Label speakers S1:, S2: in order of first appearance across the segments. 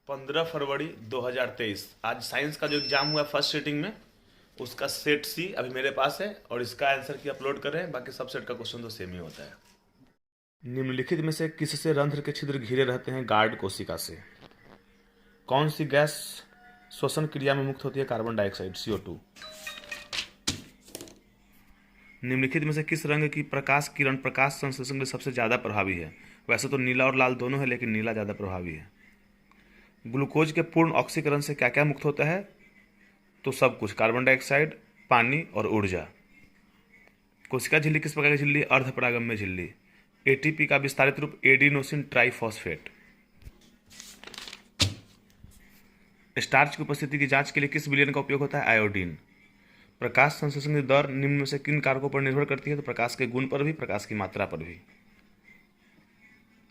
S1: 15 फरवरी 2023 आज साइंस का जो एग्जाम हुआ फर्स्ट सेटिंग में उसका सेट सी अभी मेरे पास है और इसका आंसर की अपलोड कर रहे हैं। बाकी सब सेट का क्वेश्चन तो सेम ही होता है। निम्नलिखित में से किससे रंध्र के छिद्र घिरे रहते हैं? गार्ड कोशिका से। कौन सी गैस श्वसन क्रिया में मुक्त होती है? Carbon dioxide CO2। निम्नलिखित में से किस रंग की प्रकाश किरण प्रकाश संश्लेषण के लिए सबसे ज़्यादा प्रभावी है? वैसे तो नीला और लाल दोनों है, लेकिन नीला ज़्यादा प्रभावी है। ग्लूकोज के पूर्ण ऑक्सीकरण से क्या क्या मुक्त होता है? तो सब कुछ, कार्बन डाइऑक्साइड, पानी और ऊर्जा। कोशिका झिल्ली किस प्रकार की झिल्ली? अर्धपरागम्य झिल्ली। एटीपी का विस्तारित रूप एडिनोसिन ट्राइफॉस्फेट। स्टार्च की उपस्थिति की जांच के लिए किस विलयन का उपयोग होता है? आयोडीन। प्रकाश संश्लेषण की दर निम्न में से किन कारकों पर निर्भर करती है? तो प्रकाश के गुण पर भी, प्रकाश की मात्रा पर भी।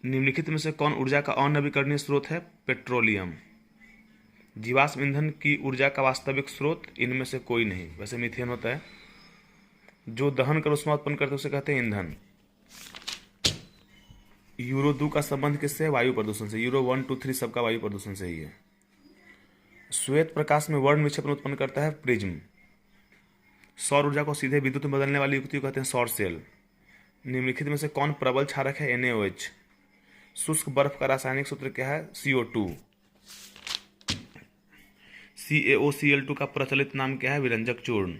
S1: निम्नलिखित में से कौन ऊर्जा का अनवीकरणीय स्रोत है? पेट्रोलियम। जीवाश्म ईंधन की ऊर्जा का वास्तविक स्रोत इनमें से कोई नहीं, वैसे मीथेन होता है। जो दहन कर ऊष्मा उत्पन्न करते हैं उसे कहते हैं ईंधन। यूरो 2 का संबंध किससे है? वायु प्रदूषण से। यूरो 1, 2, 3 सबका वायु प्रदूषण से ही है। श्वेत प्रकाश में वर्ण विक्षेपण उत्पन्न करता है प्रिज्म। सौर ऊर्जा को सीधे विद्युत में बदलने वाली युक्ति को कहते हैं सौर सेल। निम्नलिखित में से कौन प्रबल क्षारक है? NaOH। शुष्क बर्फ का रासायनिक सूत्र क्या है? CO2। CaOCl2 का प्रचलित नाम क्या है? विरंजक चूर्ण।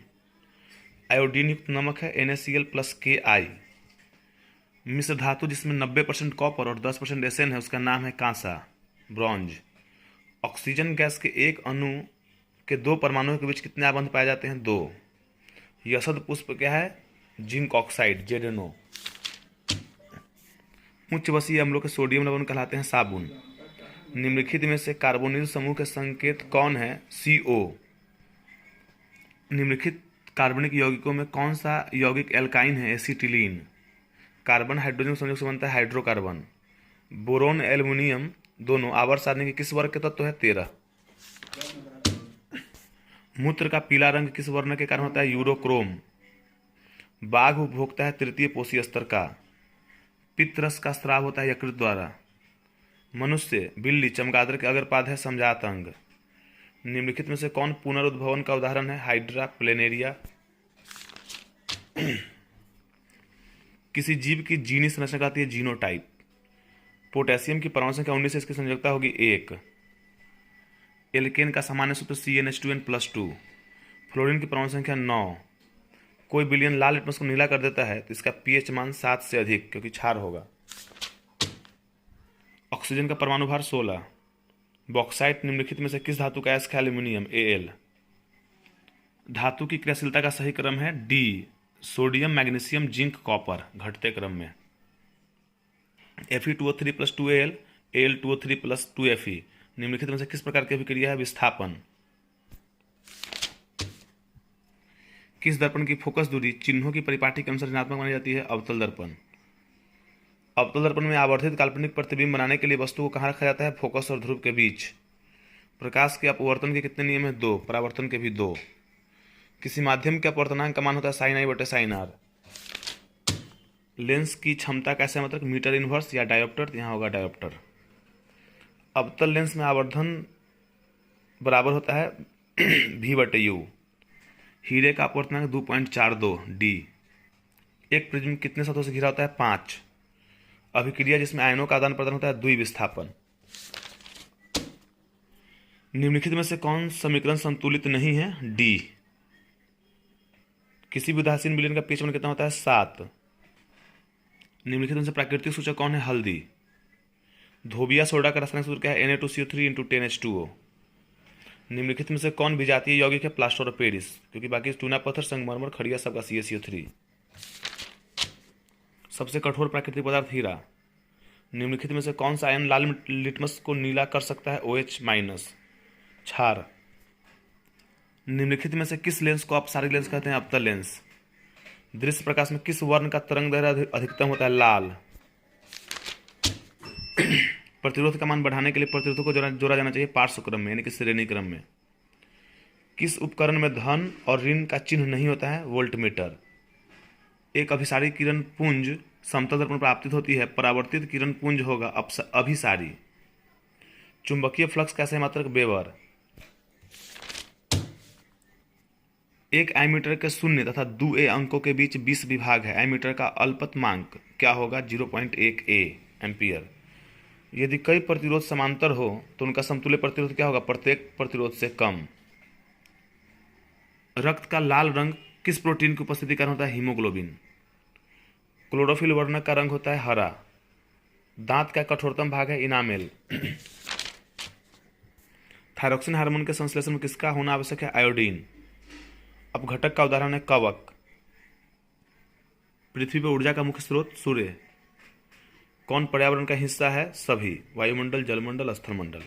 S1: आयोडीन युक्त नमक है NaCl+Ki। मिश्र धातु जिसमें 90% कॉपर और 10% एसएन है उसका नाम है कांसा, ब्रॉन्ज। ऑक्सीजन गैस के एक अणु के दो परमाणुओं के बीच कितने आबंध पाए जाते हैं? 2। यशद पुष्प क्या है? Zinc oxide, ZnO। उच्च बसीय अम्लों के सोडियम लवण कहलाते हैं साबुन। निम्नलिखित में से कार्बोनिल समूह के संकेत कौन है? CO। निम्नलिखित कार्बनिक यौगिकों में कौन सा यौगिक एल्काइन है? एसिटिलीन। कार्बन हाइड्रोजन संयोग से बनता है हाइड्रोकार्बन। बोरोन एल्युमिनियम दोनों आवर्त सारणी के किस वर्ग के तत्व है? 13। मूत्र का पीला रंग किस वर्ण के कारण होता है? यूरोक्रोम। बाघ उपभोक्ता है तृतीय पोषी स्तर का। पित्तरस का स्राव होता है यकृत द्वारा। मनुष्य, बिल्ली, चमगादड़ के अग्रपाद है समजात अंग। निम्नलिखित में से कौन पुनरुद्भवन का उदाहरण है? Hydra, planaria. किसी जीव की जीनी संरचना कहलाती है जीनोटाइप। पोटेशियम की परमाणु संख्या 19 है, इसकी संयोजकता होगी 1। एल्केन का सामान्य सूत्र CnH2n+2। फ्लोरीन की परमाणु संख्या 9। कोई विलयन लाल लिटमस को नीला कर देता है तो इसका pH मान 7 से अधिक, क्योंकि क्षार होगा। ऑक्सीजन का परमाणु भार 16। बॉक्साइट निम्नलिखित में से किस धातु का अयस्क है? Aluminium, Al। धातु की क्रियाशीलता का सही क्रम है D। Sodium, magnesium, zinc, copper घटते क्रम में। Fe2O3+2Al, Al2O3+2Fe। निम्नलिखित में से किस प्रकार की अभिक्रिया है? विस्थापन। किस दर्पण की फोकस दूरी चिन्हों की परिपाटी के अनुसार ऋणात्मक मानी जाती है? अवतल दर्पण। अवतल दर्पण में आवर्धित काल्पनिक प्रतिबिंब बनाने के लिए वस्तु को कहाँ रखा जाता है? फोकस और ध्रुव के बीच। प्रकाश के अपवर्तन के कितने नियम हैं? 2। परावर्तन के भी 2। किसी माध्यम के अपवर्तनांक का मान होता है sin I बटे sin R। लेंस की क्षमता कैसे मतलब मीटर इनवर्स या डायोप्टर? यहाँ होगा डायोप्टर। अवतल लेंस में आवर्धन बराबर होता है V बटे U। हीरे का अपवर्तनांक 2.42 D। एक प्रिज्म कितने सतहों से घिरा होता है? 5। अभिक्रिया जिसमें आयनों का आदान प्रदान होता है? द्विविस्थापन। निम्नलिखित में से कौन समीकरण संतुलित नहीं है? D। किसी भी उदासीन विलयन का pH मान कितना होता है? 7। निम्नलिखित में से प्राकृतिक सूचक कौन है? हल्दी। धोबिया सोडा का रासायनिक सूत्र क्या है? Na2CO3 × 10H2O। निम्नलिखित में से कौन विजातीय यौगिक है? प्लास्टर ऑफ पेरिस, क्योंकि बाकी चूना पत्थर, संगमरमर, खड़िया सबका CaCO3। सबसे कठोर प्राकृतिक पदार्थ हीरा। निम्नलिखित में से कौन सा आयन लाल लिटमस को नीला कर सकता है? OH-, क्षार। निम्नलिखित में से किस लेंस को अपसारी लेंस कहते हैं? अवतल लेंस। दृश्य प्रकाश में किस वर्ण का तरंग दैर्घ्य अधिकतम होता है? लाल। प्रतिरोध का मान बढ़ाने के लिए प्रतिरोध को जोड़ा जाना चाहिए पार्श्व क्रम में, यानी कि श्रेणी क्रम में। किस उपकरण में धन और ऋण का चिन्ह नहीं होता है? वोल्टमीटर। एक अभिसारी किरण पुंज समतल दर्पण पर आपतित होती है, परावर्तित किरण पुंज होगा अभिसारी। चुंबकीय फ्लक्स का सही मात्रक वेबर। एक एमीटर के शून्य तथा 2a अंकों के बीच 20 विभाग है। एमीटर का अल्पतमांक क्या होगा? 0.1 एम्पियर। यदि कई प्रतिरोध समांतर हो तो उनका समतुल्य प्रतिरोध क्या होगा? प्रत्येक प्रतिरोध से कम। रक्त का लाल रंग किस प्रोटीन की उपस्थिति के कारण होता है? हीमोग्लोबिन। क्लोरोफिल वर्णक का रंग होता है हरा। दांत का कठोरतम भाग है? इनामेल। थायरोक्सिन हार्मोन के संश्लेषण में किसका होना आवश्यक है? आयोडीन। अपघटक का उदाहरण है कवक। पृथ्वी पर ऊर्जा का मुख्य स्रोत सूर्य। कौन पर्यावरण का हिस्सा है? सभी। वायुमंडल, जलमंडल, स्थलमंडल।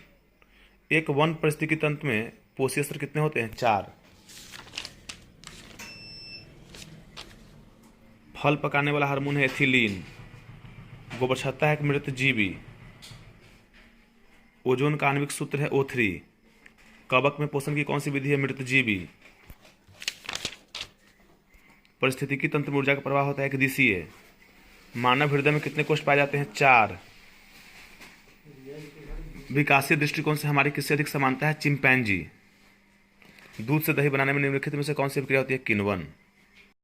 S1: एक वन पारिस्थितिकी तंत्र में पोषक स्तर कितने होते हैं? 4। फल पकाने वाला हार्मोन है एथिलीन। गोबरछत्ता है एक मृत जीवी। ओजोन का आणविक सूत्र है O3। कवक में पोषण की कौन सी विधि है? मृत जीवी। पारिस्थितिकी तंत्र में ऊर्जा का प्रवाह होता है एक दिशीय। मानव हृदय में कितने कोष पाए जाते हैं? 4। विकासीय दृष्टिकोण से हमारी किससे अधिक समानता है? चिंपैंजी। दूध से दही बनाने में निम्नलिखित में से कौन सी प्रक्रिया होती है? किण्वन।